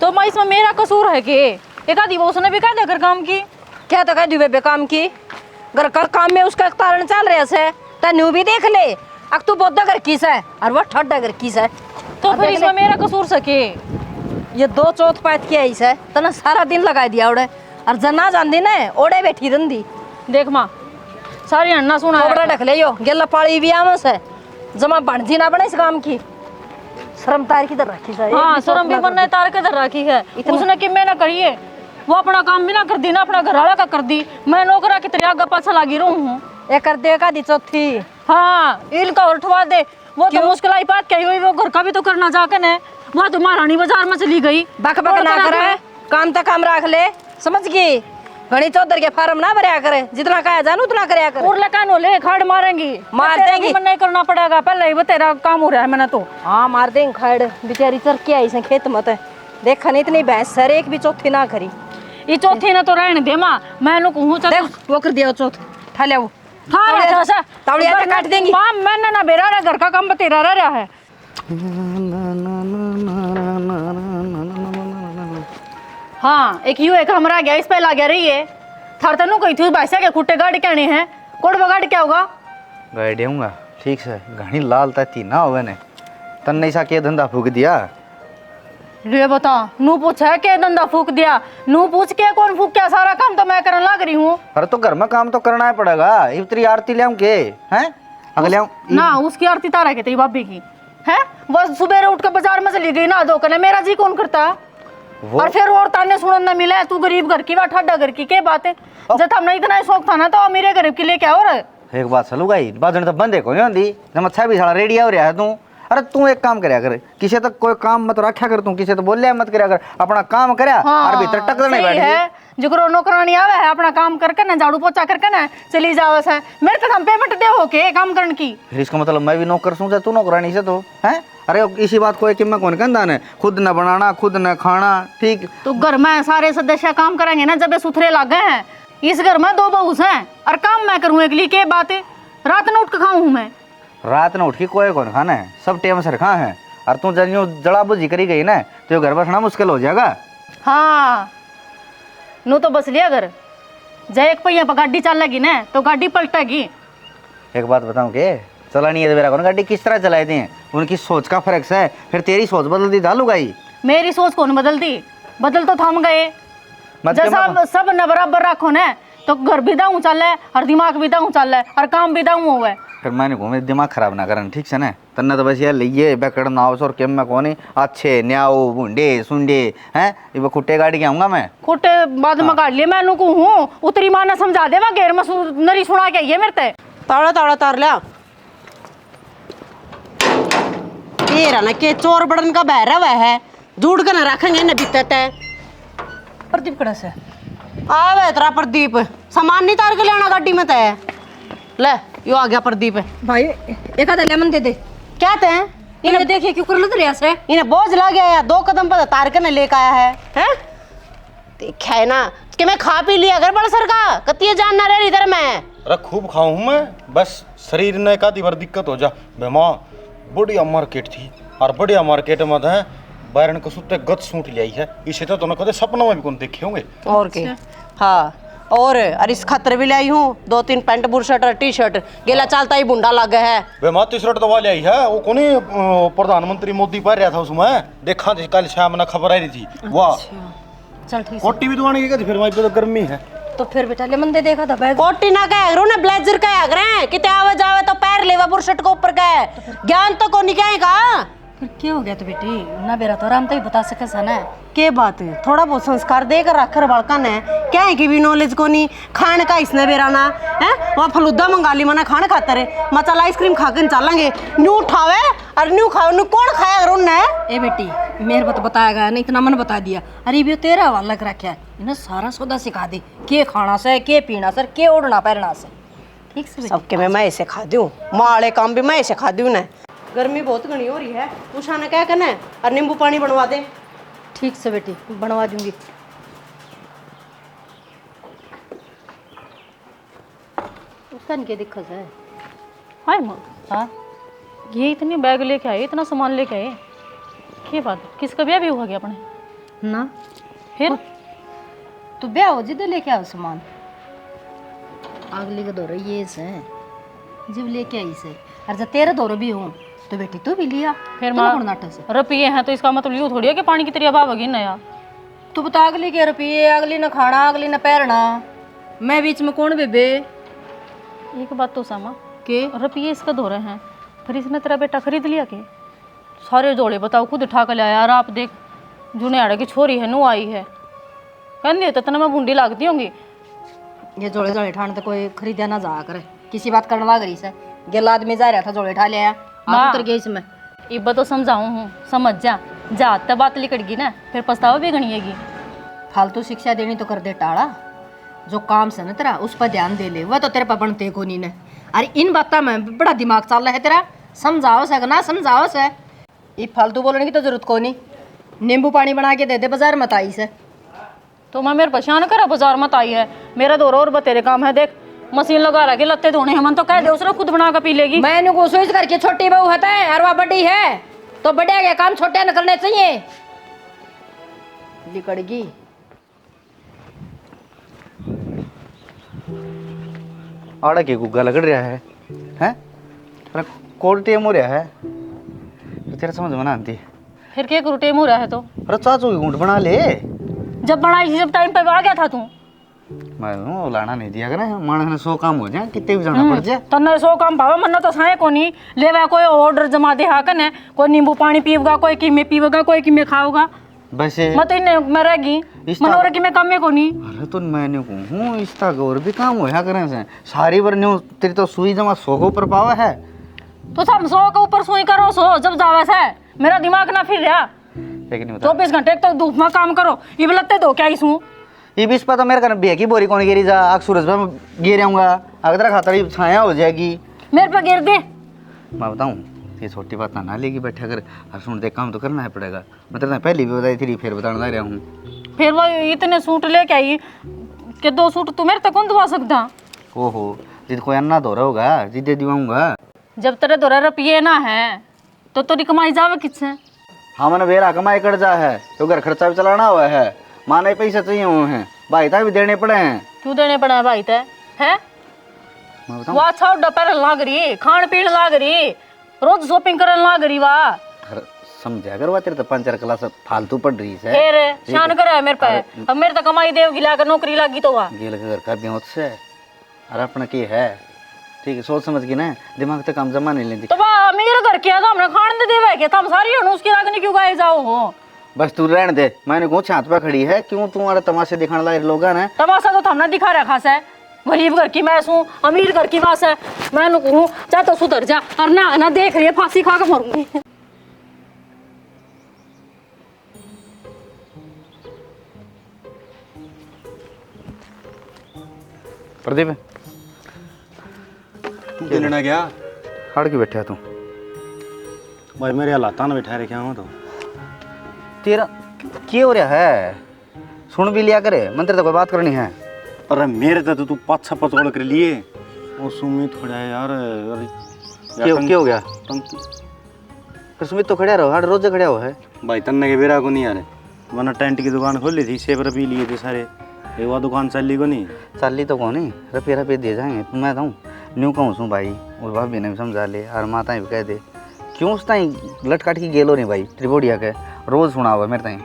तो मैं इसमें मेरा कसूर है कि एक आधी वो उसने भी कह दिया कर काम की। क्या तो कह दी बेबे काम की घर का काम में उसका कारण चल रहा है तनु भी देख ले। अब तू बोधा घर किस है और वो ठड्डा घर किस है तो फिर इसमें मेरा कसूर सके। ये दो चौथ पात किया इस है तना सारा दिन लगा दिया ओड़े और जना जानदी ना ओड़े बैठी रंदी। देख माँ सारी अन्ना सुना कोबरा ढक ले यो गेला पाली भी आमस है जमा बनजी ना बने इस काम की शर्म तार की दर रखी है। हाँ शर्म भी बनने तार के दर रखी है उसने कि मैं ना करिए वो अपना काम भी ना कर दी ना अपना घर वाला का कर दी। मैं नौकरा की तरह आगे पाछा लगी रहूं हूँ। ये कर देगा दी चौथी। हाँ इनका उठवा दे वो तो मुश्किल आई बात कही हुई वो घर का भी तो करना जाकर है। वो तो महारानी बाजार में चली गई बक बक ना करे काम तक काम रख ले समझ गई। घड़ी चौधर के फार्म ना भरया करे जितना कहा जानू उतना करया करे। और लकानो ले खाड़ मारेंगी मार देंगी मन नहीं करना पड़ेगा पहले ही तेरा काम हो रहा है मैंने तो। हाँ मार देंगे खाड़ बेचारी चर के आई से खेत मत देखा नहीं इतनी भैंस सर एक भी चौथी ना करी। ये चौथी ना तो रहने दे माँ मैं लोग हूँ चल वो कर दिया चौथ ठा ले वो तावड़िया काट देंगी। माँ मैंने ना बेरा रहा घर का काम बतेरा रहा है। हाँ एक यू एक हमरा गया इस पे ला गया रही है थार तनु कही थी भैंसा के खुट्टे गाड़ के आने हैं कोड बगाड़ क्या होगा गाड़ी देऊंगा ठीक से घनी लाल तती ना होवे ने तन नहीं सा के धंधा फूक दिया। ले बता नू पूछा के धंधा फूक दिया नू पूछ के कौन फूक क्या सारा काम तो मैं करने लग रही हूँ। अरे तो घर में काम तो करना ही पड़ेगा इतनी आरती ले के हैं अगले ना उसकी आरती तारा के तेरी भाभी की है वो सुबह उठ के बाजार में चली गई ना दो कने मेरा जी कौन करता और फिर और ताने सुनने न मिला तू गरीब घर की वा ठाडा घर की क्या बात है जब हमने इतना शौक था ना तो मेरे गरीब की लेके आओ रे। एक बात चलू गई बाजन तो बंदे को नहीं होती जब अच्छा भी साला रेडी हो रहा है तू। अरे तू एक काम करया कर किसी तक कोई काम मत रखा कर तू किसी तो बोलिया मत करया कर अपना काम करया और भीतर टक नहीं बैठ जो नौकरानी आवे है अपना काम करके ना झाड़ू पोछा करके ना चली जावे है मेरे तो हम पेमेंट दे हो के काम करने की। फिर इसका मतलब मैं भी नौकर सूझा तू नौकरानी से तो है। अरे इसी बात को कि मैं कौन कहता ने खुद न बनाना खुद न खाना ठीक। तो घर में सारे सदस्य काम करेंगे ना जब सुथरे लागे हैं इस घर में दो बहू हैं और काम मैं करूँ अगली के बात है रात में उठ के खाऊं मैं रात में उठ के कोई कौन खाना है सब टेम से खा है और तू जब जड़ा बुझी करी गई ना तो घर बसना मुश्किल हो जाएगा। हाँ नू तो बस लिया घर जय एक पहिया पर गाड़ी चल लगी ना तो गाड़ी पलटेगी। एक बात बताऊं के चलानी है मेरा कौन गाड़ी किस तरह चलाई थी उनकी सोच का फर्क है फिर तेरी सोच बदल दी दालू गई। मेरी सोच कौन बदलती बदल तो थम गए जैसा सब न बराबर रखो ना तो घर भी दाऊं चल है और दिमाग भी दाऊं चल है और काम भी दाऊं हुआ है। फिर मैंने घूमे दिमाग खराब ना करना ठीक से ना तन्ना तो बस ये लिए बैकड़ नाव और केम में कौन अच्छे न्याओ बुंडे सुंडे हैं ये खुट्टे गाड़ी के आऊंगा मैं खुट्टे बाद में गाड़ लिए मैं नुकू हूँ उतरी माँ ने समझा देवा घेर में नरी सुना के ये मेरे ते ताड़ा ताड़ा तार लिया ये ना के चोर बड़न का बहरा हुआ है झूठ के ना रखेंगे न बीतते प्रदीप कड़ा से आवे तेरा प्रदीप सामान नहीं तार के लेना गाड़ी में तय ले यो आ गया प्रदीप भाई एक आधा लेमन दे दे क्या थे इन्हें देखिए क्यों कर लग रहा है इन्हें बोझ ला गया दो कदम पर तार के न लेके आया है देखा है ना कि मैं खा पी लिया अगर बड़ा सर का कतिये जान ना रही इधर मैं अरे खूब खाऊं मैं बस शरीर ने का बार दिक्कत हो जा बेमा बढ़िया मार्केट थी और बढ़िया मार्केट में है बैरन को सुते गत सूट ली है इसे तो कदे सपना में भी कौन देखे होंगे और के हाँ और इस खतर भी लाई हूँ 2-3 पैंट बुरशर्ट और टी शर्ट गेला चलता ही बुंडा लग है बेमा टी शर्ट तो वाली आई है वो कौन प्रधानमंत्री मोदी पहन रहा था उसमें देखा थी कल शाम ने खबर आ रही थी वाह चल ठीक कोटी भी दुआने की फिर वहीं पे तो गर्मी है तो फिर बेटा लेमन दे देखा था बैग कोटी ना कह रो ना ब्लेजर कह रहे किते आवे जावे तो पैर लेवा बुरशर्ट को ऊपर का ज्ञान तो कोनी कहेगा फिर क्या हो गया तो बेटी ना बेरा तो आराम तो ही बता सके सना के बात है थोड़ा बहुत संस्कार देकर रखर बड़का ने क्या है कि भी नॉलेज को नहीं खान का इसने बेरा ना है वहाँ फलूदा मंगा ली मना खाना खाता रहे मचाला आइसक्रीम खाकर चलेंगे न्यू उठावे और न्यू खाओ न्यू कौन खाया करो ने ए बेटी मेरे को तो बताया गया नहीं इतना मन बता दिया अरे भी तेरा हवाला लग रखा है इन्हें सारा सौदा सिखा दे के खाना से के पीना से के ओढ़ना पहनना से ठीक से सबके मैं ऐसे खा दूँ माले काम भी मैं ऐसे खा दूँ ना गर्मी बहुत घनी हो रही है उषा ने क्या करना है और नींबू पानी बनवा दे ठीक से बेटी बनवा दूंगी उसका नहीं क्या दिक्कत है हाय माँ हाँ ये इतनी बैग लेके आए इतना सामान लेके आए क्या बात किसका ब्याह भी हुआ गया अपने ना फिर तू ब्याह हो जिद लेके आओ सामान अगली का दौरा ये से जब लेके आई से और जब तेरा दौरा भी हो तो बेटी तू भी लिया फिर तू माँ कौन नाटक से रुपये हैं तो इसका मतलब यूँ थोड़ी है कि पानी की तरह भावेगी नया। तू बता अगली के रुपये अगली न खाना अगली न पहनना मैं बीच में कौन बेबे एक बात तो समा के रुपये इसका धोरे हैं फिर इसने तेरा बेटा खरीद लिया के सारे जोड़े बताओ खुद उठा कर लाया। और आप देख जुनेड़ा की छोरी है नू आई है कहती तो तना मैं बूंदी लागती होंगी। ये जोड़े जोड़े ठाण तो कोई खरीदा ना जा करे किसी बात करने लग रही से गेला आदमी जा रहा था जोड़े ठा लिया माँ। उतर गया इसमें इब्बा तो समझाऊँ हूँ समझ जा तब बात लिकड़गी ना फिर पछतावा भी गणिएगी। फालतू शिक्षा देनी तो कर दे टाड़ा जो काम से ना तेरा उस पर ध्यान दे ले वह तो तेरे पर बनते को नहीं ने। अरे इन बातों में बड़ा दिमाग चल रहा है तेरा समझाओ से ना समझाओ से ये फालतू बोलने की तो जरूरत को नहीं। नींबू पानी बना के दे दे बाजार मत आई से तो मैं मेरे परेशान करा बाजार मत आई है मेरा दौरा और बतेरे काम है। देख मशीन लगा रहा के लत्ते धोने हैं मन तो कह दे उसने खुद बना कर पी लेगी। मैंने को सोच करके छोटी बहू है और वह बड़ी है तो बड़े के काम छोटे न करने चाहिए लिकड़गी। आड़ा के गुग्गा लगड़ रहा है हैं अरे कोर्ट टेम हो रहा है तो तेरा समझ में ना आती। फिर क्या करूँ टेम हो रहा है तो अरे चाचू की घूंट बना ले जब बनाई थी जब टाइम पे आ गया था तू मैं लाना नहीं दिया करे मानस ने 100 काम हो जाए कितने भी जाना पड़ जाए तन्ने 100 काम पावा मन्ना तो साए को नहीं लेवा कोई ऑर्डर जमा दे हाकन है कोई नींबू पानी पीवगा कोई किमे पीवगा कोई किमे खाओगा बस मैं तो इन्हें मैं रहेगी मनोरे की मैं कमे को नहीं। अरे तो मैंने कहूँ इसका और भी काम होया करे से सारी बार न्यू तेरी तो सुई जमा 100 के ऊपर पावा है तो सब 100 के ऊपर सुई करो 100 जब जावे से मेरा दिमाग ना फिर रहा लेकिन बता 24 घंटे तो धूप में काम करो ये लत्ते दो क्या इसू ये बीस पता मेरे घर बेकी बोरी कौन गिरी जा आग सूरज में गिर आऊंगा अगर तेरा खाता छाया हो जाएगी मेरे पे गिर दे। मैं बताऊँ ये छोटी बात ना लेगी बैठा कर और सुन दे काम तो करना है पड़ेगा मैं तेरे पहले भी बताई थी फिर बताना रहा हूँ। फिर वो इतने सूट लेके आई कि 2 सूट तू मेरे तक कौन दवा सकता। ओहो जिद कोई अन्ना दो रहा होगा जिद दे दिवाऊंगा जब तेरे दौरा रुपये ना है तो तेरी कमाई जावे किससे। हाँ मैंने बेरा कमाई कर जा है तो घर खर्चा भी चलाना हुआ है माने पैसे चाहिए हुए हैं भाई था भी देने पड़े हैं। क्यों देने पड़ा है भाई तय है मैं बताऊँ वो अच्छा उड्डा पैरन लाग रही खान पीन लाग रही रोज शॉपिंग करन लाग रही वाह समझा कर तेरे तो 5-4 क्लास फालतू पढ़ रही है फिर शान करे मेरे पे अब मेरे तो कमाई देव गिला कर नौकरी लागी तो वाह गेल के घर का भी से अरे अपना की है ठीक है सोच समझ की ना दिमाग से काम जमा नहीं लेती तो वाह मेरे घर किया तो हमने खान दे देवे के तुम सारी हो उसकी रागनी क्यों गाए जाओ हो। बस तू रहने दे मैंने कहा छात पे खड़ी है क्यों तुम्हारे तमाशे दिखाने लायक लोग हैं तमाशा तो हमने दिखा रखा है गरीब घर की मैं हूँ अमीर घर की बात है मैं कहूँ चाहे तो सुधर जा और ना देख रही है फांसी खा के मरूंगी। प्रदीप तू लेना गया हड़ के बैठा तू भाई मेरे हालात ना बैठा रखे हूँ तो तेरा क्या हो रहा है सुन भी लिया करे मंत्र तो कोई बात करनी है। अरे मेरे तो तू पाछा पचोड़ कर लिए और सुमी थोड़ा यार अरे क्या हो गया टंकी फिर सुमित तो खड़ा रहो हर रोज खड़ा हुआ है भाई तन्ने के बेरा को नहीं यार वरना टेंट की दुकान खोल ली थी सेब पी लिए थे सारे ये वो दुकान चली को नहीं चाली तो कौन रुपये दिए जाएंगे तो मैं कहूँ न्यू कहूँ सू भाई और भाभी ने भी समझा ले और माता भी कह दे क्यों उस ताई लट काट की गेलो नहीं भाई त्रिपोडिया के रोज सुना हुआ मेरे ताई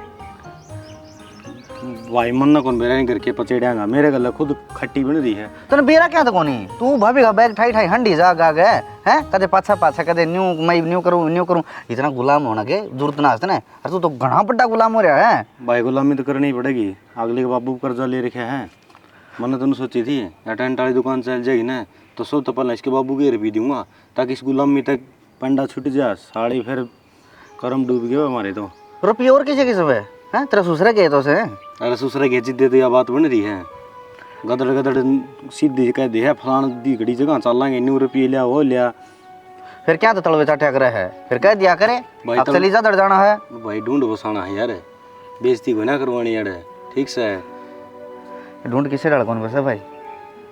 भाई मन ना कौन बेरा नहीं करके पचेड़ियागा मेरे गला खुद खट्टी बन रही है तने बेरा क्या था कोनी तू भाभी का बैग ठाई ठाई हंडी जा गा गए हैं कदे पाछा पाछा कदे न्यू करूँ इतना गुलाम होना के जरूरत ना है अरे तू तो घना बड़ा गुलाम हो रहा है। भाई गुलामी तो करनी पड़ेगी अगले के बाबू कर्जा ले रखे हैं मैंने तुम सोची थी या टेंट वाली दुकान चल जाएगी ना तो सब तो पहले इसके बाबू के भी दूंगा ताकि इस गुलामी तक पंडा छूट जा साड़ी फिर करम डूब गए हमारे तो रुपये और किसे किस है तेरा ससुरा गए तो से अरे ससुरे के जिद्दे तो यह बात बन रही है गदड़ गदड़ सीधी कह दे है फलान दी घड़ी जगह चलेंगे 9 रुपये लिया वो लिया फिर क्या तो तलवे चाटा कर है फिर कह दिया करे भाई अब चली जा दड़ जाना है भाई ढूंढ बसाना है यार बेइज्जती को ना करवानी यार ठीक से ढूंढ किसे डाल कौन बसा भाई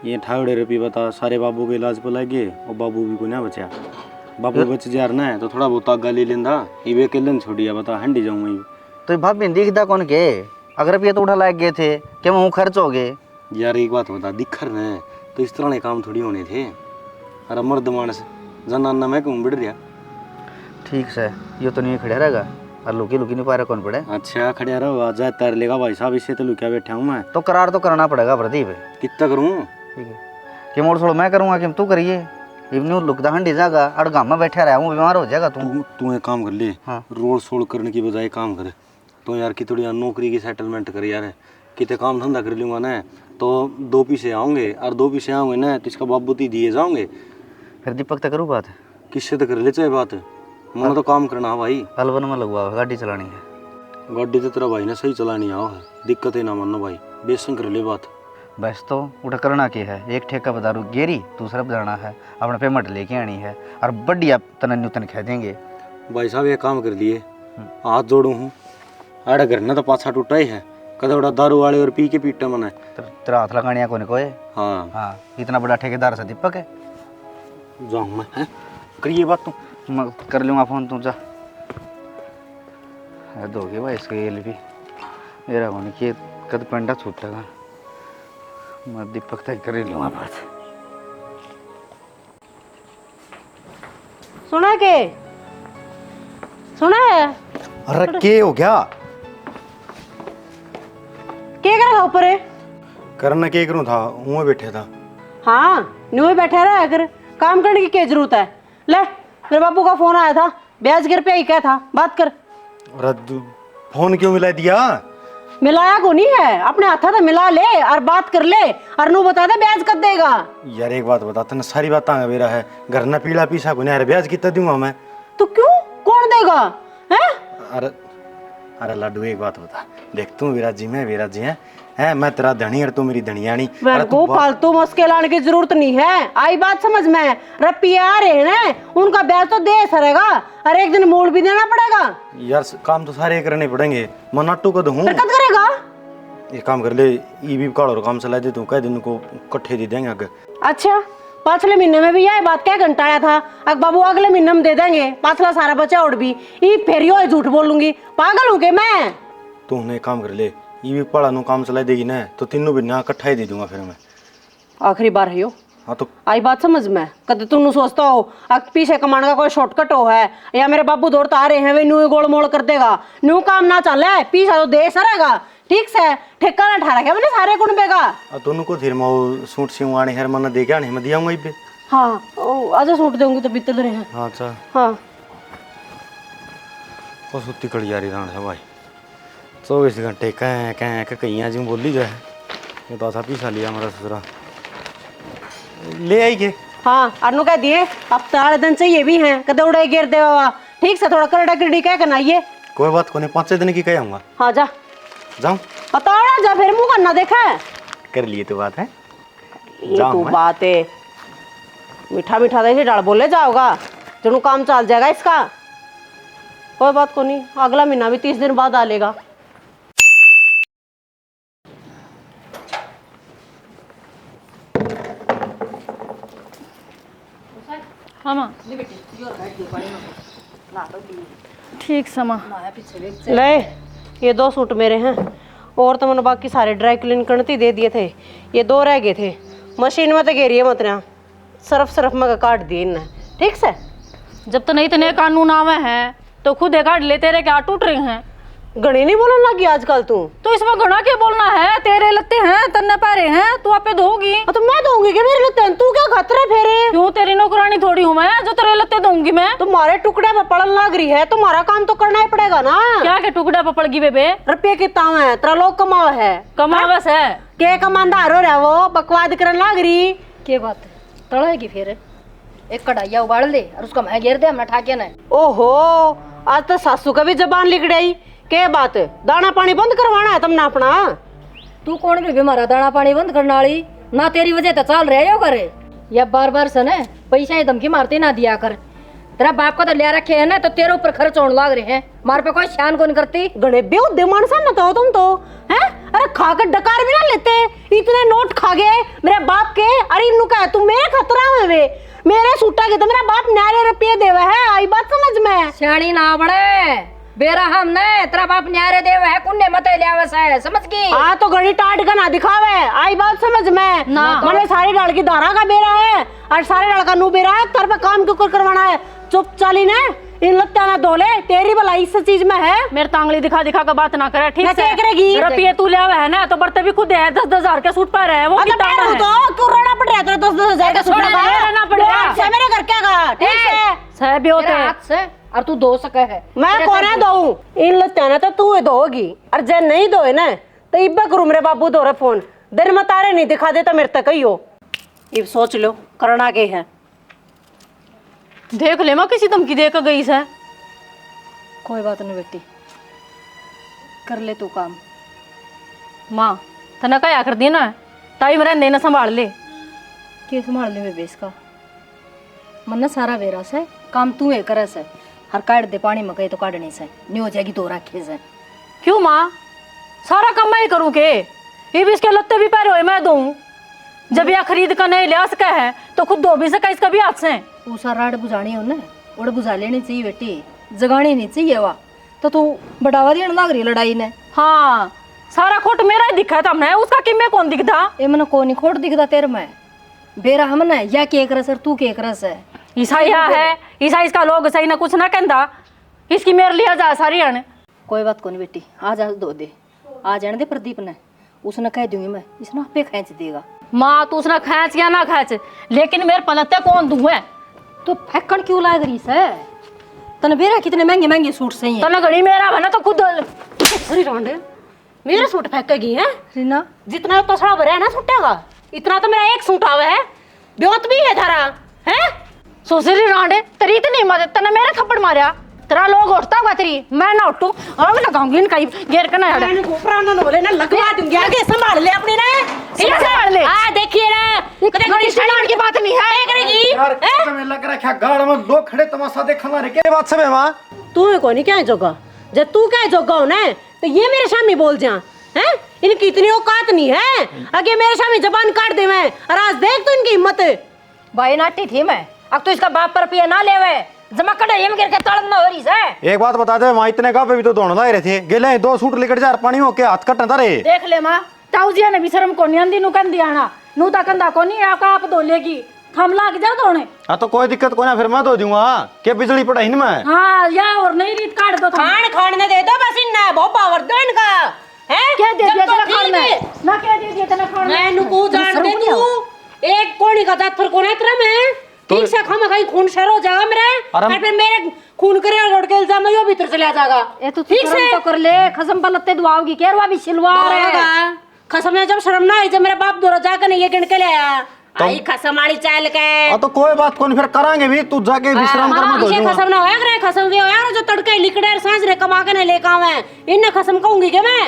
ये 18 रुपये बता सारे बाबू के इलाज पर लग गए और बाबू भी को ना बचा बाबू बच जा रहा है तो थोड़ा बहुत आगा ले लेंदा ये वे केलन छोड़िया बता हंडी जाऊंगा तो ये भाभी दिखता कौन के? अगर रुपये तो उठा लायक गए थे कि वो खर्च हो गए। यार एक बात बता, दिखर रहे तो इस तरह के काम थोड़ी होने थे। अरे मर्द मानस जनाना मैं क्यों बिड़ रहा। ठीक से ये तो नहीं खड़ा रहेगा और लुकी लुकी नहीं पा रहा कौन पड़े। अच्छा खड़िया रहो, आ जाए तैर लेगा भाई साहब, इससे तो लुकिया बैठा हूँ मैं। तो करार तो करना पड़ेगा प्रदीप। कितना करूँ? ठीक है कि मोड़ छोड़ मैं करूँगा कि तू करिए। इवनी लुकदा हंडी जाएगा और गाँव में बैठा रहा हूँ, बीमार हो जाएगा तू। तू एक काम कर ले, हाँ। रोड सोड़ करने की बजाय काम कर तो यार, कि थोड़ी नौकरी की सेटलमेंट कर यार। कितने काम धंधा कर लूँगा ना तो 2 पैसे आऊँगे, और 2 पैसे आऊँगे ना तो इसका बाबूती दिए जाओगे। फिर दीपक तक करूँ बात? किससे तो कर ले चाहे बात, मैंने तो काम करना है भाई। अलवन में लगवा गाड़ी चलानी है। गाड़ी तो तेरा भाई ने सही चलानी आओ है, दिक्कत है ना मानो भाई, बेसन कर ले बात। बस तो उठा करना क्या है, एक ठेका बता रू गेरी, दूसरा बताना है अपना पेमेंट लेके आनी है और बढ़िया तन कह देंगे। भाई साहब ये काम कर लिए, हाथ जोड़ू हूँ। आड़ा घर ना तो पाछा टूटा ही है, कदोड़ा दारू वाले और पी के पीटा मना। तेरा हाथ लगाने को कोई। हाँ हाँ इतना बड़ा ठेकेदार से दीपक है। जाऊँ मैं है? करिए बात तुम। मैं कर लूँगा फ़ोन, तुम जा दोगे भाई इसका ये भी मेरा होने की कद पेंडा छूटेगा। मैं दीपक तक कर ही लूँगा बात। सुना है? अरे के हो गया? क्या कर रहा ऊपर है? करना क्या करूँ था, वहाँ बैठे था। हाँ न्यू ही बैठा रहा अगर काम करने की क्या जरूरत है। ले मेरे बापू का फोन आया था, ब्याज गिर पे ही क्या था, बात कर। अरे फोन क्यों मिला दिया? मिलाया को नहीं है, अपने हाथा तो मिला ले और बात कर ले और नू बता दे ब्याज कब देगा। यार एक बात बता, तने सारी बात आगे मेरा है, घर ना पीला पीसा को नहीं, ब्याज कितना दूंगा मैं? तो क्यों, कौन देगा है? अरे लड्डू एक बात बता, देख तू विराज जी, मैं विराज जी है मैं तेरा धनी और तू मेरी धनियानी। मेरे को फालतू मस्के लाने की जरूरत नहीं है, आई बात समझ में। रुपये आ रहे हैं उनका ब्याज तो दे सरेगा और एक दिन मोड़ भी देना पड़ेगा। यार काम तो सारे करने पड़ेंगे, मैं नाटू को दूं। कब करेगा? ये काम कर ले, ई भी काढ़ो काम चला दे तू, कह दिन को इकट्ठे दे देंगे आगे। अच्छा पाछले महीने में भी यह बात क्या घंटा आया था, अब बाबू अगले महीने में दे देंगे, पाछला सारा बचा उड़ भी ये फिर यो झूठ बोलूंगी, पागल हूँ के मैं? तूने काम कर ले, ये भी पढ़ा नु काम चला देगी ना तो तीनों भी ना इकट्ठा ही दे दूंगा फिर मैं। आखिरी बार है यो। हाँ तो आई बात समझ में, कद तू सोचता हो अब पीछे कमाने का कोई शॉर्टकट हो है, या मेरे बाबू दौड़ता आ रहे हैं वे न्यू गोल मोड़ कर देगा, न्यू काम ना चले पीछा तो दे सरेगा। ठीक से ठेका ना ठहरा क्या मैंने सारे कुंबे का। तोनु को फिर मैं सूट सिवाने हर मन दे के मैं दियाऊंगा इबे। हाँ आज सूट दूंगी तो बीतल रहे हैं। हाँ अच्छा हाँ वो सुत्ती कड़ी यारी राण है भाई, 24 घंटे कहीं कहीं जी बोली जो है, ये तो ऐसा पीछा लिया हमारा ससुरा ले आई के। हाँ अनु कह दिए अब ताड़े दिन चाहिए भी हैं, कदे उड़े गिर दे बाबा। ठीक से थोड़ा करड़ा गिरडी कह करना ये। कोई बात को नहीं, 5 दिन की कह आऊंगा। हाँ जा जाऊं? ताड़ा जा फिर मुंह करना देखा है। कर लिए तो बात है, ये तो बात है, मीठा मीठा दे डाल बोले जाओगा जो काम चल जाएगा इसका। कोई बात को नहीं, अगला महीना भी 30 दिन बाद आ लेगा। हाँ माँ ठीक समा। ले ये 2 सूट मेरे हैं, और तो मैंने बाकी सारे ड्राई क्लीन करने दे दिए थे, ये 2 रह गए थे। मशीन में तो घेरिए मत ना, सरफ में काट दिए इनने। ठीक से जब तो नहीं तने कानून आवे हैं तो खुद एक काट ले, तेरे क्या टूट रहे हैं। घड़ी नहीं बोलने लगी आजकल तू तो इसमें घड़ा क्या बोलना है, तेरे लत्ते हैं तन्ने पैरे हैं, तू आपे धोगी। तो मैं दूंगी कि मेरे लत्ते तू क्या खतरा फेरे? क्यों तेरी नौकरानी थोड़ी हूँ मैं जो तेरे लत्ते दूंगी मैं? तुम्हारे टुकड़े में पड़न लग रही है, तुम्हारा काम तो करना ही पड़ेगा ना। क्या के टुकड़ा पे पड़गी बेबे? रुपये कितना है तेरा लोग कमाओ है, कमावस है के कमांदार हो रहा वो बकवाद करने लग रही। के बात है तड़ेगी फिर एक कढ़ाइया उबाल ले और उसका मैं घेर दे, हमने ठाके ना। ओहो आज तो सासू का भी जबान लिख गई। के बात दाना पानी बंद करवाना है तुमने अपना? तू कौन भी हमारा दाना पानी बंद करने वाली ना, तेरी वजह तो चल रहे हो करे। या बार बार से ना पैसा ही धमकी मारती ना दिया कर, तेरा बाप का तो ले रखे है ना तो तेरे ऊपर खर्च होने लग रहे हैं, मार पे कोई शान को नहीं करती। गणे बेउद्दे मानसा न तो तुम तो हैं, अरे खाकर डकार भी ना लेते, इतने नोट खा गए मेरे बाप के। अरे इन्नू का तू मेरे खतरा में वे, मेरे सूटा के तो मेरा बाप नारे रुपये देवा है। आई बात समझ में? सियाणी ना बड़े बेरा हम ने तेरा बाप न्यारे देव है कुन्ने मत ले आवस है समझ की। आ तो घड़ी टाट का ना दिखावे, आई बात समझ में ना। मैंने सारी डाल की दारा का बेरा है और सारे डाल का नू बेरा है, तर पे काम क्यों करवाना है? चुप चाली ने इन लत्ता ना धोले, तेरी भलाई इस चीज में है। मेरे तांगली दिखा दिखा का बात ना करे, ठीक मैं से? क्या करेगी? रुपये तू ले आवे है ना, तो बर्तन भी खुद है, 10-10 हजार के सूट पा रहे हैं वो अरे कितना मैं है? तो क्यों रोना पड़ रहा है तेरे 10-10 हजार का सूट छोड़ा लगा? रहना पड़ेगा। से मेरे घर क्या का, ठीक है? सह भी होते तेरा हैं। हाथ से और तू धो सके है। मैं तेरे कौन से है दो इन लत्ता ना तो तू ही धोगी, और जे नहीं धोए ना तो इब्बा करूं मेरे बाबू धो रहे फोन, दिन में तारे नहीं दिखा देता मेरे तक ही हो। ये सोच लो करना के है। देख ले माँ किसी धमकी दे के गई से। कोई बात नहीं बेटी, कर ले तू काम। माँ तना क्या कर दी ना, ताई मेरा ने संभाल ले। के संभाल ले बेस का मन सारा बेरा से काम तू है करे से, हर काट दे पानी में कहीं तो काटने से नहीं हो जाएगी तो रखे से। क्यों माँ, सारा काम मैं ही करूँ के? ये भी इसके लत्ते भी पैर हुए मैं दूँ, जब यह खरीद कर नहीं ले सका है तो खुद धो भी सका इसका भी हाथ से। ऊसा राड बुझानी हो ना, उड़ बुझा लेनी चाहिए बेटी, जगानी नहीं चाहिए वा तो तू बढ़ावा देने लग रही लड़ाई ने। हाँ सारा खोट मेरा ही दिखा था हमने, उसका किम्मे कौन दिखता? ए मन को नहीं खोट दिखता तेरे में बेरा हमने या के करस और तू के करस है। ईसाई है, ईसाई इसका लोग सही ना कुछ ना कहता, इसकी मेरे लिया जा सारी आने। कोई बात को नहीं बेटी, आज आज धो दे, आ जाने दे प्रदीप ने, उसने कह दूंगी मैं, इसने आपे खींच देगा। माँ तू उसने खींच या ना खींच, लेकिन मेरे पलते कौन दूं है? तो फेंकन क्यों लाग रही है? तने बेरा कितने महंगे महंगे सूट सही है। तना घड़ी मेरा बना तो खुद अरे रांडे मेरे सूट फेंकेगी है? रीना जितना तो सड़ा भरा है ना सूटेगा, इतना तो मेरा एक सूट आवे है, ब्योत भी है थारा है। सोचरी रांडे तेरी इतनी मदद, तना मेरा थप्पड़ मारा, तेरा लोग उठता हुआ तेरी, मैं ना उठूं और मैं लगाऊंगी इनका घेर के ना हट। मैंने गोपरा ना बोले ना लगवा दूंगी, आगे संभाल ले अपनी ना, ठीक है संभाल ले। आ देखिए ना कदे घड़ी संभाल की बात नहीं है। करेगी यार तुम्हें लग रहा है गाड़ में लोग खड़े तमाशा देखना रे, क्या बात सब है मां? तू है कोनी क्या जोगा, जब तू क्या जोगा हो ना तो ये मेरे सामने बोल जा हैं, इनकी इतनी औकात नहीं है आगे मेरे सामने जबान काट दे मैं, और आज देख तो इनकी हिम्मत। भाई नाटी थी मैं, अब तो इसका बाप पर रुपया ना लेवे, जमा कड़ाई में गिर के तड़न ना हो रही है। एक बात बता दे मां, इतने का पे भी तो दौड़ ला रहे थे, गेले 2 सूट लेकर जा पानी हो के हाथ कटना था रे। देख ले माँ, ताऊजिया ने भी शर्म कोनी आंदी नु कंदी आना, नु ता कंदा कोनी आपका आप धो लेगी, हम लाग जा धोने। हाँ तो कोई दिक्कत कोई ना, फिर मैं धो दूंगा के बिजली पड़ा में। हाँ या और नहीं रीत काट दो खान खाने दे दो बस, इन्ना बहुत पावर दो इनका है। क्या दे दिया जब तो तना ठीक खाने है। ना, क्या दे दिया तना खाने? मैं नुकू जान दे तू एक कोनी का जातर कोना तेरा मैं ठीक से खामा कहीं खून शर हो जाएगा मेरे, और फिर मेरे खून करे और लड़के इल्जाम यो भीतर चला जाएगा। ए तो ठीक से तो कर ले, खसम पर लत्ते दुआओगी केरवा भी सिलवा रहेगा खसम में जब शर्म ना आई, जब मेरा बाप दूर जाकर नहीं ये गिन के ले आया आई खसम वाली चाल के। हाँ तो कोई बात कोई फिर करांगे भी, तू जाके विश्राम कर, मैं धो इसे दूंगा। खसम ना होया करे, खसम भी होया जो तड़के लिकड़े सांस रे कमा के ले कावे इन्ने खसम कहूंगी के मैं।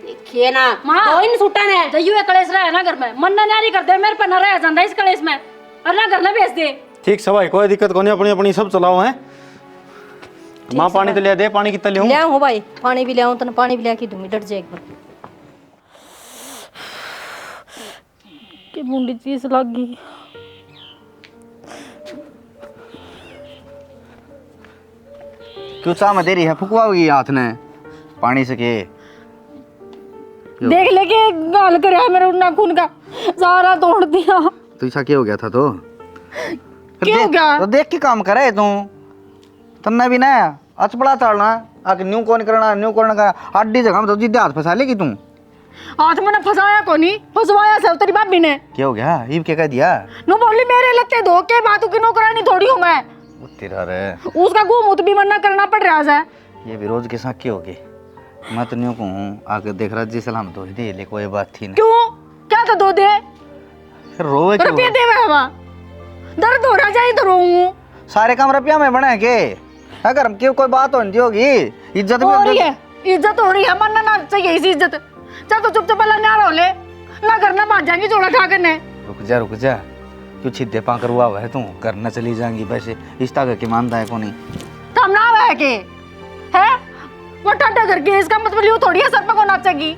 देखिए ना तो इन सूटा ने तो यूं कलेश रहा है ना घर में, मन ना नहीं कर दे मेरे पर ना रह जाता इस कलेश में, और ना घर ना भेज दे। ठीक है भाई, कोई दिक्कत कोई नहीं, अपनी अपनी सब चलाओ है। माँ पानी तो ले दे, पानी कितना ले ले आऊं भाई, पानी भी ले आऊं, तने पानी भी ले के दूंगी, डट जाए एक बार। के बूंदी चीज लग गई। क्यों चाह में दे रही है, फुकवाओगी हाथ ने पानी से के? देख ले के गाल कर मेरे नाखून का सारा तोड़ दिया। तो ऐसा क्या हो गया था? तो क्या हो गया? तो देख के काम करे तू, तन्ने भी ना अचपड़ा चढ़ना आके न्यू कौन करना न्यू करना का आडी जगह में तो जिद्दे हाथ फंसा लेगी तू। हाथ मैंने फंसाया को नहीं, फंसवाया सब तेरी भाभी ने। क्या हो गया? ये क्या कह दिया? नो बोली मेरे लत्ते धो के बातों की नौकरानी थोड़ी हूँ मैं। वो तेरा रे, उसका घूमूत भी मना करना पड़ रहा है। ये भी रोज के साथ क्या हो गई? मैं तो न्यू कहूँ आके देख रहा जी सलाम धो दे ले, कोई बात थी ना। क्यों क्या तो दो दे फिर रोवे क्यों? रुपये दे वहाँ दर्द हो रहा जाए तो रोऊं। सारे काम रुपया में बने के, अगर क्यों कोई बात होती होगी, इज्जत भी हो रही है, इज्जत हो रही है, मरना ना चाहिए इसी इज्जत। चल तो चुपचाप ना रो ले, ना करना भाग जाएंगी जोड़ा खा करने। रुक जा, क्यों छिद्दे पाकर हुआ है तू? घर न चली जाएंगी वैसे इस तरह के मानता है कोनी तब ना है के है वो टाटा करके, इसका मतलब यूं थोड़ी है सर पे को नाचेगी।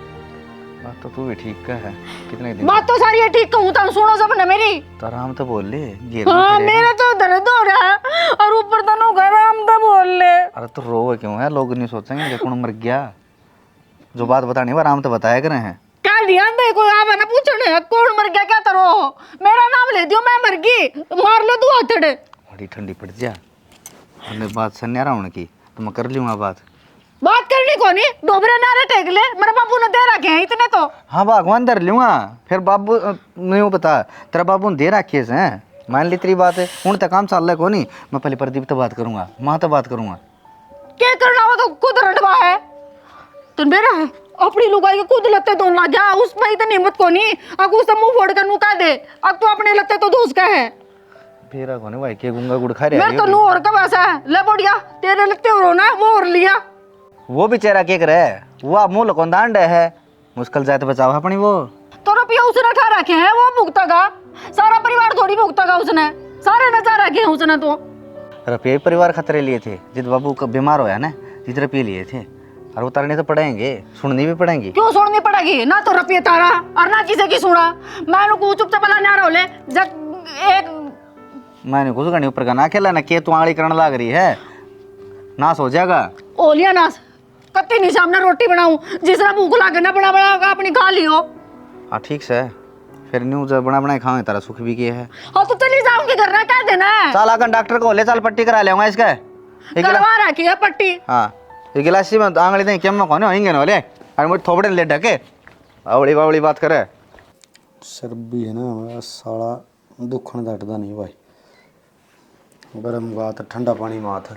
बात तो तू भी ठीक का है। कितने दिन बात तो सारी है ठीक कहूँ तो सुनो सब ना मेरी। तो आराम तो बोल ले, हाँ मेरा तो दर्द हो रहा है और ऊपर दोनों घर आराम तो बोल ले। अरे तो रोवे क्यों है? लोग नहीं सोचेंगे कि कौन मर गया। जो बात बतानी है आराम तो बताया करे हैं। क्या ध्यान दे कोई आवे ना पूछने कौन मर गया क्या करो। मेरा नाम ले दियो मैं मर गई मार लो तू हथड़े। बड़ी ठंडी पड़ जा। हमने बात सुनने रहा हूँ की तो मैं कर लूँगा बात करनी कोनी डोबरे नारे टेक ले मेरे बाबू ने दे रखे हैं इतने तो। हाँ भगवान धर लूँगा फिर बाबू नहीं बता तेरा बाबू ने दे रखे हैं। मान ली तेरी बात है हूँ तक काम चल रहा है को नहीं। मैं पहले प्रदीप तो बात करूँगा माँ तो बात करूँगा। क्या करना हो तो खुद रंडवा है तो मेरा है अपनी लुगाई के खुद लगते तो ना जा उसमें इतनी हिम्मत को नहीं अब उससे मुंह फोड़ कर नुका दे। अब तो अपने लगते तो दोस्त का है फेरा कोने भाई के गुंगा गुड़ खा रहे मेरे तो नू और का वैसा है ले बढ़िया तेरे लगते हो ना वो और लिया। वो बेचारा क्या करे वो आप मुँह लकों दांड है मुश्किल जाए तो बचाओ अपनी वो तो रुपया उसने उठा रखे हैं वो भुगतेगा सारा परिवार थोड़ी भुगतेगा उसने सारे नचा रखे हैं उसने तो। रुपये परिवार खतरे लिए थे जित बाबू का बीमार होया ना जित रुपये लिए थे और उतारने तो पड़ेंगे सुननी भी पड़ेंगी। क्यों सुननी पड़ेगी ना तो रुपये तारा और ना किसी की सुना मैं चुपचाप ना रहो ले जब एक मैंने कुछ करनी ऊपर का ना खेला ना के तू आंगली करने लग रही है नाश हो जाएगा। ओलिया नाश कत्ती नहीं सामने रोटी बनाऊं जिसने भूख लागे ना बड़ा बड़ा अपनी खा लियो। हाँ ठीक से फिर न्यू जब बना बनाए खाओ तारा सुख भी किए है। हाँ तो चली जाऊंगी घर ना क्या देना है। चल आकर डॉक्टर को ले चल पट्टी करा ले इसका करवा रखी है पट्टी। हाँ ये गिलासी में आंगली दें क्या मैं कौन होंगे ना बोले और मुझे थोपड़े ले ढके आवड़ी बावड़ी बात करे। सर भी है ना साला दुखन दटदा नहीं भाई गर्म बात ठंडा पानी माथ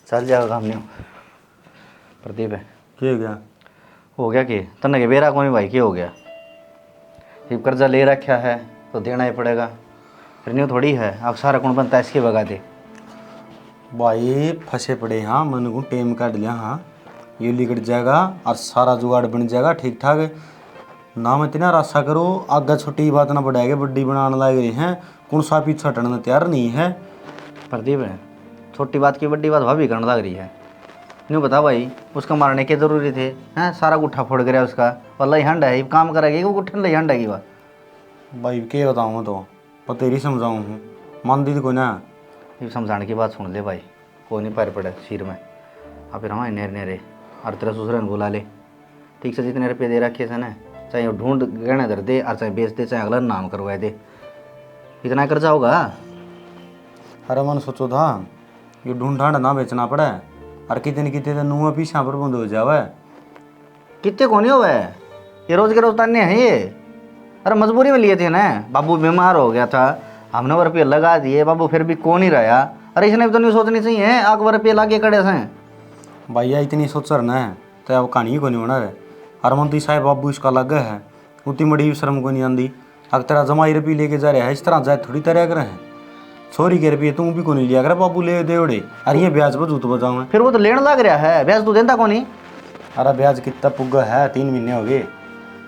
चल जाओ काम नहीं प्रदीप है के गया हो गया कि तन्ने के बेरा कौन भाई क्या हो गया। जब कर्जा ले रखा है तो देना ही पड़ेगा फिर न्यू थोड़ी है अब सारा कौन बनता है इसके बगा दे भाई फंसे पड़े हाँ मन को टेम काट लिया हाँ ये लिकट जाएगा और सारा जुगाड़ बन जाएगा ठीक ठाक ना मैं इतना रास्ता करो आगे छोटी बात ना बढ़ाएगा बड्डी बनाने लग रही हैं कौन सा पीछे हटने तैयार नहीं है। प्रदीप है छोटी बात की बड़ी बात भाभी करने लग रही है। न्यू बता भाई उसका मारने के जरूरी थे हैं सारा गुट्ठा फोड़ गया उसका वल्ला हंड है काम करेगी वो गुट्ठन लई हंड है बात भाई के बताऊँ मैं तो पर तेरी समझाऊँ हूँ मान दी को ना ये समझाने की बात सुन ले भाई कोई नहीं पैर पड़े सिर में अब फिर हमारे नेर नेरे और तेरा ससुर बुला ले ठीक से जितने रुपये दे रखे थे ना चाहे वो ढूंढ गहने धर दे और चाहे बेच दे चाहे अगला नाम करवा दे इतना कर्जा होगा। अरे मन सोचो था ये ढूंढ ढांड ना बेचना पड़े और कितने कितने नुआ पीछा पर बंद हो जावे कितने कोने हुए ये रोज के रोज ताने हैं ये। अरे मजबूरी में लिए थे ना बाबू बीमार हो गया था हमने रुपये लगा दिए बाबू फिर भी कौन ही रहा। अरे इसने भी तो नहीं सोचनी चाहिए आग रुपये लागे कड़े से भैया इतनी सोच रहा है तो अब कहानी को नहीं होना है हरमंती साहब बाबू इसका लग है उतनी बड़ी शर्म को नहीं आंदी अगर तेरा जमाई रुपये लेके जा रहा है इस तरह जाए थोड़ी तरह कर हैं छोरी के रुपये तुम भी को नहीं लिया कर बाबू ले दे उड़े अरे ये ब्याज पर जूत बजाऊँ फिर वो तो लेने लग रहा है ब्याज तू देता कौन ही। अरे ब्याज कितना पुग्गा है 3 महीने हो गए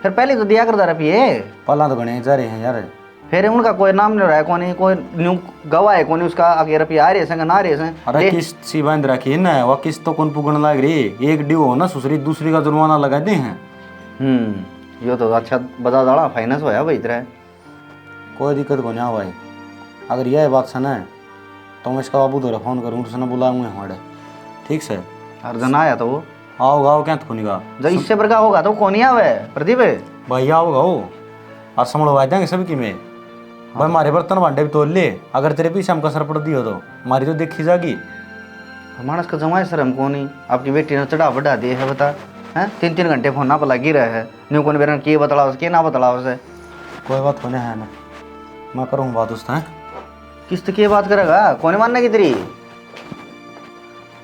फिर पहले तो दिया करता रुपये पला तो गणे जा रहे हैं यार फिर उनका कोई नाम नहीं रहा है कौन कोई न्यू गवाह है कौन उसका आगे रुपये आ रहे हैं ना रहे हैं। अरे किस्त सी बांध रखी है ना वह किस्त तो कौन पुगन लग रही एक ड्यू हो ना दूसरी का जुर्माना लगाते हैं। ये तो अच्छा बता दाड़ा फाइनेंस होया भाई इधर कोई दिक्कत को नहीं भाई अगर यह बात से ना तो मैं इसका बाबू दो फोन करूँ उसने बुलाऊंगे हमारे ठीक से अर्जन आया तो वो आओ गाओ क्या थोनी गा जब इससे बड़का होगा तो कौन ही आवे प्रदीप भाई आओ गाओ और समझवा देंगे सबकी में भाई हमारे बर्तन भांडे भी तोड़ ले अगर तेरे पीछे हम कसर पड़ दी हो तो हमारी तो देखी जागी हमारा इसका जमाए सर हम कौन ही आपकी बेटी ने चढ़ा बढ़ा दिए है बता हैं 3-3 घंटे फोन ना पला गिर रहे हैं न्यू कौन बेरन के बतला उसके ना बतला उसे कोई बात होने है ना मैं करूँ बात उससे किस्त की बात करेगा कौन मानने की तेरी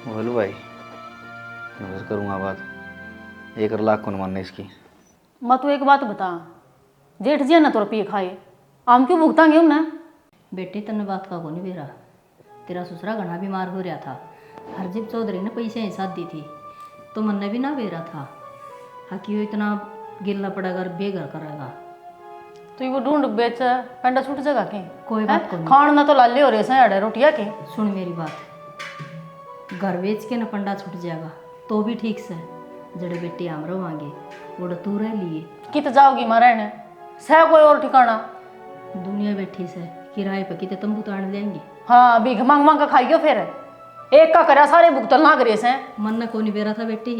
बोलू भाई मैं करूँगा बात 1 लाख कौन मानने इसकी। मैं तो एक बात बता जेठ जी ना तो रुपये खाए हम क्यों भुगतांगे ना। बेटी तन्ने बात का को नहीं बेरा तेरा ससुरा घना बीमार हो रहा था हरजीत चौधरी ने पैसे ही साथ दी थी तो मन ने भी ना बेरा था हाँ कि इतना गिरना पड़ेगा बेघर करेगा तो ये वो ढूंढ बेच पेंडा छूट जाएगा के कोई बात को खान ना तो लाले हो रहे हैं अड़े रोटिया के। सुन मेरी बात घर बेच के ना पंडा छूट जाएगा तो भी ठीक से जड़े बेटी हम रवांगे वो तू रह लिए कित जाओगी मां रहने सह कोई और ठिकाना। दुनिया बैठी से किराए पे किते तंबू तान लेंगे। हाँ भीख मांग मांग के खाइयो फिर एक का करा सारे भुगतल ना करे से। मन ने कोनी बेरा था बेटी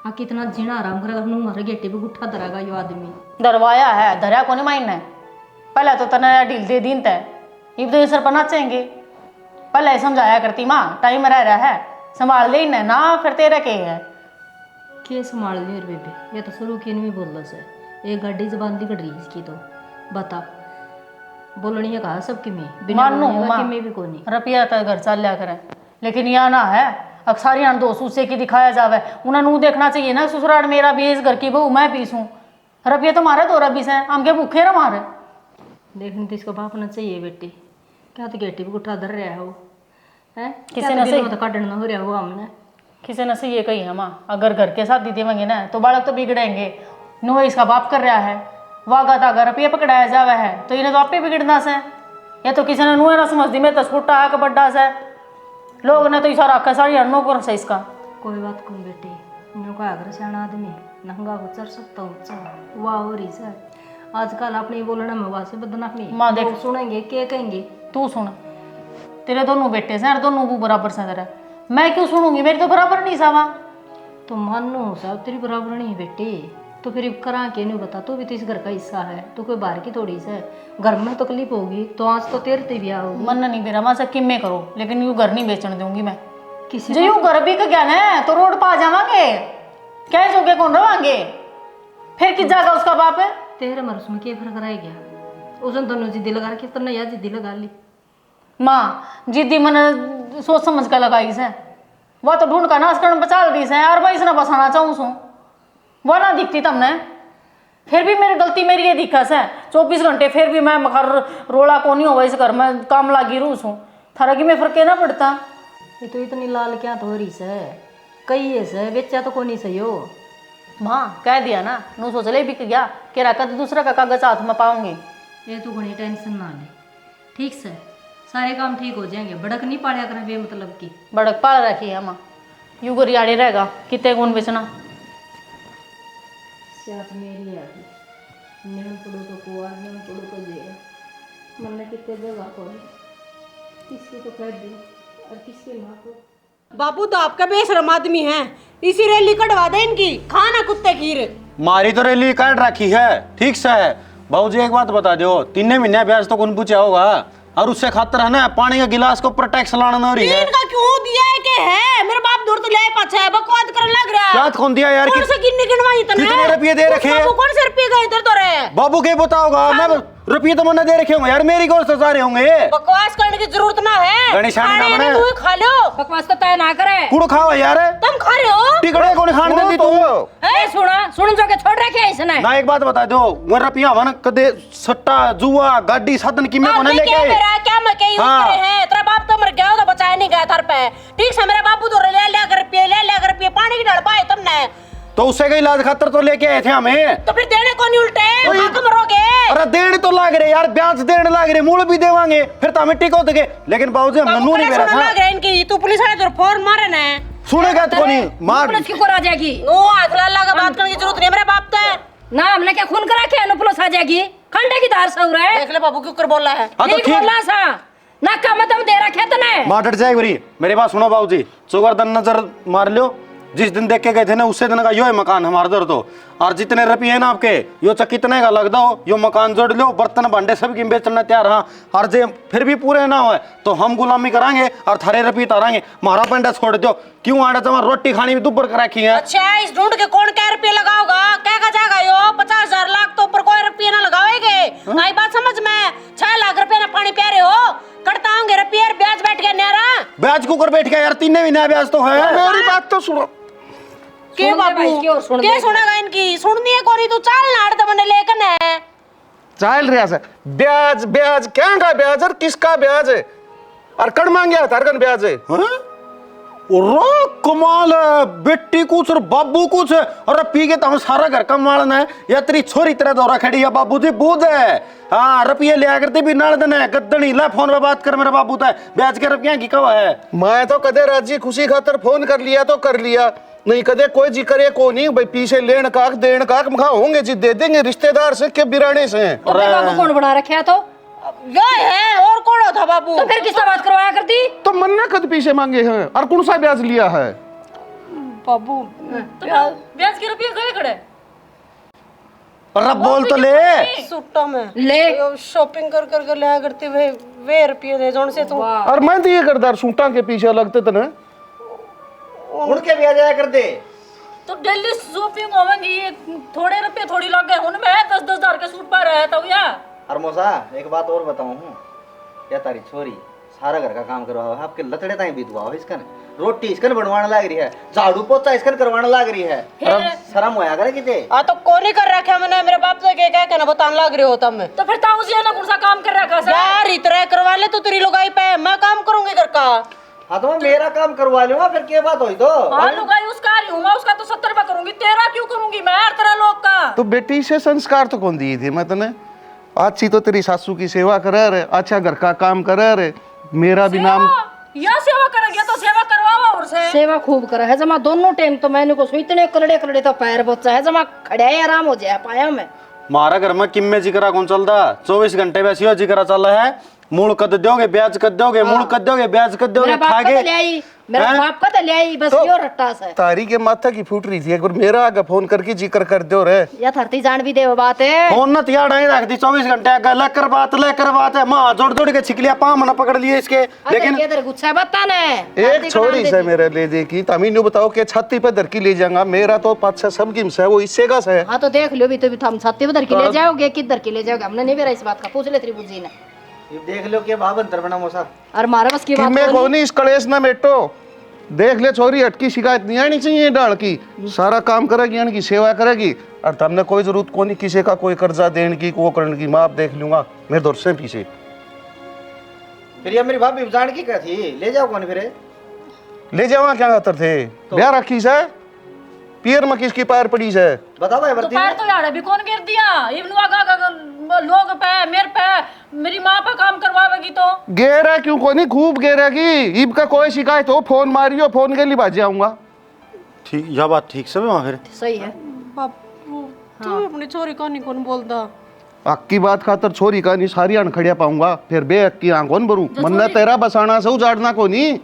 आ कितना जीना आराम करेगा नू मारे गेटे पे गुठा धरागा यो आदमी। दरवाया है धरा कोनी माइन है पहले तो तना ढील दे दिन तय ये तो सर पर नाचेंगे पहले ही समझाया करती माँ टाइम रह रहा है संभाल ले ना फिर तेरा के है के संभाल ले रे बेबे ये तो शुरू की नहीं बोल से एक गाड़ी जबान दी कट रही इसकी तो बता बोलनी है कहा सबकी में बिना मानो बोलने की में भी कोनी रुपया तो घर चल लिया करे लेकिन यहाँ ना है अक्सर यहाँ दो सूसे की दिखाया जावे उन्हें देखना चाहिए ना ससुराल मेरा भी इस घर की बहू मैं पीसूं रुपये तो मारे दो रबी से हम के भूखे ना मारे। देखने तो इसको बाप ना चाहिए बेटी क्या तो गेटी पे गुठा धर रहा हो है किसी ने सही तो काटना हो रहा हो हमने किसी ने से ये कही है माँ अगर घर के साथ दीदी मंगे ना तो बालक तो बिगड़ेंगे नो इसका बाप कर रहा है वागा था अगर रुपये पकड़ाया जावा है तो इन्हें तो आपे बिगड़ना से या तो किसी ने नुए ना समझ दी मैं तो छोटा है बड्डा से लोग ने तो इशारा रखा सारी अन्नों को से इसका कोई बात कौन बेटी नो का अगर सियाना आदमी नंगा को चढ़ सकता हूँ वाह हो रही सर आजकल अपनी बोलना में वासे बदनामी माँ देख लोग सुनेंगे के कहेंगे। तू सुन तेरे दोनों बेटे से दोनों को बराबर से तेरा मैं क्यों सुनूंगी मेरी तो बराबर नहीं सावा। तो मानो साहब तेरी बराबर नहीं बेटी तो फिर करा के नहीं बता तू भी तो इस घर का हिस्सा है तो कोई बाहर की थोड़ी से घर में तकलीफ होगी तो आज तो तेरे ते भी होगी। मन नहीं मेरा माँ से किम्मे करो लेकिन यूँ घर नहीं बेचने दूंगी मैं किसी जो यूँ घर भी का ज्ञान है तो रोड पा जावांगे क्या जोगे कौन रवांगे फिर किस जाएगा उसका बाप है तेरे मर उसमें क्या फर्क रह गया उसने दोनों जिद्दी लगा रखी तो या जिद्दी लगा ली माँ जिद्दी मन सोच समझ कर लगाई से वह तो ढूंढ का नाश करने बचा रही से यार भाई इसने बसाना चाहूँ सू वह ना दिखती तुमने फिर भी मेरी गलती मेरी ये दिखा से 24 घंटे फिर भी मैं मखर रोला को नहीं हो इस घर में काम लागी रूस हूँ थारा की में फर्क ना पड़ता। ये तो इतनी लाल क्या तो रही से कई है से बेचा तो कोई नहीं सही हो। माँ कह दिया ना नू सोच ले बिक गया कि रखा तो दूसरा का कागज हाथ में पाऊंगी। ये तू बड़ी टेंशन ना ले ठीक से सारे काम ठीक हो जाएंगे बड़क नहीं पाड़ा कर बेमतलब की बड़क पाल रखी है माँ यूँ गरियाड़ी रहेगा कितने गुण बेचना साथ मेरी आ गई नियम पड़ो तो कुआ नियम पड़ो तो जेगा मन ने कितने जगह को किसकी तो कर दी और किसके ना को बाबू तो आपका बेशरम आदमी है इसी रैली कटवा दे इनकी खाना कुत्ते खीर मारी तो रैली काट रखी है ठीक से है। भाजी एक बात बता दो 3 महीने ब्याज तो कौन पूछा होगा और उससे खातर है ना पानी का गिलास को ऊपर टैक्स लाना ना रही है। इनका क्यों दिया है के है मेरे बाप दूर तो ले पाछा है बकवास करने लग रहा है। क्या कौन दिया यार कौन से गिनने गिनवाई तने कितने रुपये दे रखे हैं? बाबू कौन से रुपये गए इधर तो रे बाबू के बताओगा मैं रुपये तो मैंने दे रखे होंगे यार मेरी कौन से सारे होंगे बकवास करने की जरूरत ना है गणेशानी ना बने तू खा लो बकवास तो तय ना करे कुड़ खाओ यार तुम खा रहे हो टिकड़े कौन खाने देती तू ए सुन जो के छोड़ रखे इसने ना एक बात बता दो वो रुपया वन कदे सट्टा जुआ गाड़ी साधन की मैं कोने लेके आए मेरा क्या मैं कहीं हाँ। करे हैं तेरा बाप तो मर गया होगा बचाया नहीं गया थर पे ठीक से मेरा बापू तो ले कर पिए पानी की डल पाए तुमने तो उससे कई इलाज खातर तो लेके आए थे हमें तो फिर देने को नहीं उल्टे भाग मरोगे अरे देने तो लाग रहे यार ब्याज देने लाग रहे मूल भी देवांगे फिर तो हमें टिको देंगे लेकिन बाबूजी हम नन्नू नहीं मेरा था लग रहा इनकी तू पुलिस वाले तो फोन मारे ना सुनेगा तो नहीं मार पुलिस की को आ जाएगी ओ अखला लगा बात करने की जरूरत नहीं मेरे बाप तो ना हमने क्या खून करा के पुलिस आ जाएगी खंडे की धार सह रहा है देख ले बाबू क्यों कर बोला है हाँ तो ठीक ठीक बोला सा ना कम तुम दे रखे तने मार जाए मेरी मेरी बात सुनो बाबूजी चौगरदन नजर मार लो जिस दिन देख के गए थे ना उससे दिन का यो है मकान हमारे दर तो और जितने रुपये है ना आपके यो कितने का लगता हो यो मकान जोड़ लो बर्तन भांडे सब की बेचना तैयार हाँ और जे फिर भी पूरे ना हो तो हम गुलामी कराएंगे और थारे रुपये तारांगे मारा पंडा छोड़ दो क्यों आड़ा तुम्हारा रोटी खानी भी दुबर कर रखी है। अच्छा इस ढूंढ के कौन क्या रुपये लगाओगा क्या का जाएगा यो 50,000 लाख तो ऊपर कोई रुपये ना लगाओगे आई बात समझ में 6 लाख रुपये ना पानी प्यारे हो करता होंगे रुपये ब्याज बैठ गया न्यारा ब्याज को कर बैठ गया यार 3 महीने ब्याज तो है। मेरी बात तो सुनो के बाबू के सुनेगा इनकी सुननी है कोरी तू चाल नाड़ तो मैंने लेकर है चाल रहा है ब्याज ब्याज क्या का ब्याज और किसका ब्याज है और कड़ मांग गया तारकन ब्याज है रो कमाल है, बेटी कुछ और बाबू कुछ है। और पी के तो हम सारा घर का मालन है, या तेरी छोरी तरह दौरा खड़ी है बाबू जी बूद है। हाँ रुपये लिया करते भी नालदन है गद्दनी ला फोन पे बात कर मेरा बाबू था ब्याज के रुपया की कवा है। मैं तो कदे राजी खुशी खातर फोन कर लिया तो कर लिया, नहीं कदे कोई जी करे को नहीं भाई पीछे लेन काक देन काक मखा होंगे जी दे देंगे रिश्तेदार से के बिराने से। तो फिर बाबू कौन बना रखे है तो ये है और कौन था बाबू? तो फिर किससे बात करवाया करती? तो मन्ना कद पीछे मांगे हैं और कौन सा ब्याज लिया है? बाबू तो ब्याज के रुपये गए खड़े पर अब बोल तो ले। सूटा में ले शॉपिंग कर कर के लिया करते वे रुपये दे जोन से तू। और मैं तो ये करदार सूटा के पीछे लगते थे ना उनके भी आ जाया कर दे। तो डेली शॉपिंग होवेंगी, ये थोड़े रुपये थोड़ी लग गए उनमें 10-10 हजार के सूट पर है तो या। और मौसा एक बात और बताऊं हूँ, या तारी छोरी सारा घर का काम करवाओ है आपके लतड़े ताई बीतवा हो इसकन रोटी इसकन बनवाने लाग रही है, झाड़ू पोछा इसकन करवाने लाग रही है। शर्म होया करे किते। आ तो कोनी कर रखा मैंने मेरे बाप से क्या ना बताने लग रहे होता मैं। तो फिर ताऊ जी ना कौन सा काम कर रखा है? यार इतना करवा ले तू तेरी लुगाई पे, मैं काम करूंगी घर का। हाँ तो मैं मेरा काम करवा लूंगा फिर क्या बात हुई तो। हाँ लुगाई उसका आ रही हूँ मैं, उसका तो 70 रुपये करूंगी, तेरा क्यों करूंगी मैं हर तरह लोग का। तो बेटी से संस्कार तो कौन दिए थे मैं तने? अच्छी तो तेरी सासू की सेवा करे रे, अच्छा घर का काम करे रे, मेरा भी नाम या सेवा करेंगे तो सेवा करवावा और से सेवा खूब करा है जमा दोनों टाइम। तो मैंने को इतने करड़े करड़े तो पैर बच्चा है जमा खड़े ही आराम हो जाए पाया मैं। मारा घर में किम्मे जिकरा कौन चलता 24 घंटे वैसे ही जिकरा चल रहा है। मूल कद दोगे ब्याज कद दोगे, मूल कद दोगे ब्याज कद दोगे, मेरा बाप का तो ले आई, मेरा बाप का तो ले आई, बस यो रट्टा से तारी के माथा की फूट रही थी, एक बार मेरा आगे फोन करके जिक्र कर दो रे। या थरती जान भी दे वो बात है। फोन न तियाड़ नहीं रखती 24 घंटे लेकर बात है। माँ जोड़ जोड़ के छिकलिया पाँव मना पकड़ लिए इसके। लेकिन इधर गुस्सा बता ने एक छोरी से मेरे ले देखी तमीन बताओ कि छाती पे धर की ले जाऊंगा, मेरा तो पाँच सब गिम्स है वो इससे का है। हाँ तो देख लो भी, तो हम छाती उधर की ले जाओगे किधर की ले जाओगे, हमने नहीं मेरा इस बात का पूछ ले त्रिभुज जी ने। ये देख लो क्या भाव अंतर बना मौसा। और मारा बस की बात मैं कोनी इस कलेश ना बेटो देख ले छोरी हटकी शिकायत नहीं आनी चाहिए डाल की, सारा काम करेगी यानी की सेवा करेगी और तुमने कोई जरूरत को नहीं किसी का कोई कर्जा देने की को करने की, मैं आप देख लूंगा मेरे दौर से पीछे। फिर ये मेरी भाभी जान की क्या थी ले जाओ कौन फिर ले जावा क्या खातर थे ब्याह रखी से पियर में किसकी पैर पड़ी से बताओ भाई तो वर्दी पैर तो यार अभी कौन गिर दिया लोग पे मेरे पे मेरी माँ पे काम करवावेगी तो गेरा क्यों को नहीं खूब गेरा की ईब का कोई शिकायत हो फोन मारियो फोन के लिए बाजे आऊंगा। ठीक यह बात ठीक से वहाँ फिर सही है। बापू तू अपनी छोरी को नहीं कौन बोलता? अक्की बात खातर छोरी का नहीं सारी अनखड़िया पाऊंगा फिर बे अक्की आंखों भरू मन्ना तेरा बसाना से उजाड़ना को नहीं।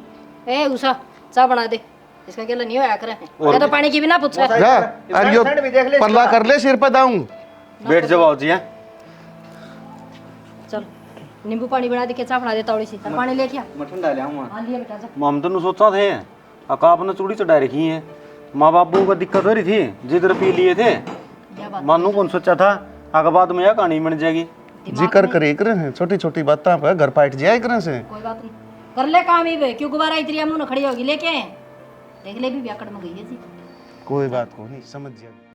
ए उषा चाय बना दे, इसका केला नहीं होया करे या तो पानी की भी ना पूछे। जा अरियो पल्ला कर ले सिर पे दाऊं बैठ जाओ जी। चल नींबू पानी बना दे के चाय बना दे थोड़ी सी, पानी लेके आ। मठन डाले आऊँ हाँ लिया बेटा जा। हम तो सोचा थे अकाप ने चूड़ी चढ़ा रखी है, माँ बापू को दिक्कत हो रही थी जिधर पी लिए थे। मानू कौन सोचा था आगे बाद में यह कहानी बन जाएगी। जिक्र करे करे छोटी छोटी बातें पे घर पाट जाए करे से कोई बात नहीं कर ले काम ही वे, क्यों गुब्बारा इतनी मुंह खड़ी होगी लेके देख ले भी व्याकड़ में गई है जी। कोई बात को नहीं समझ जाए।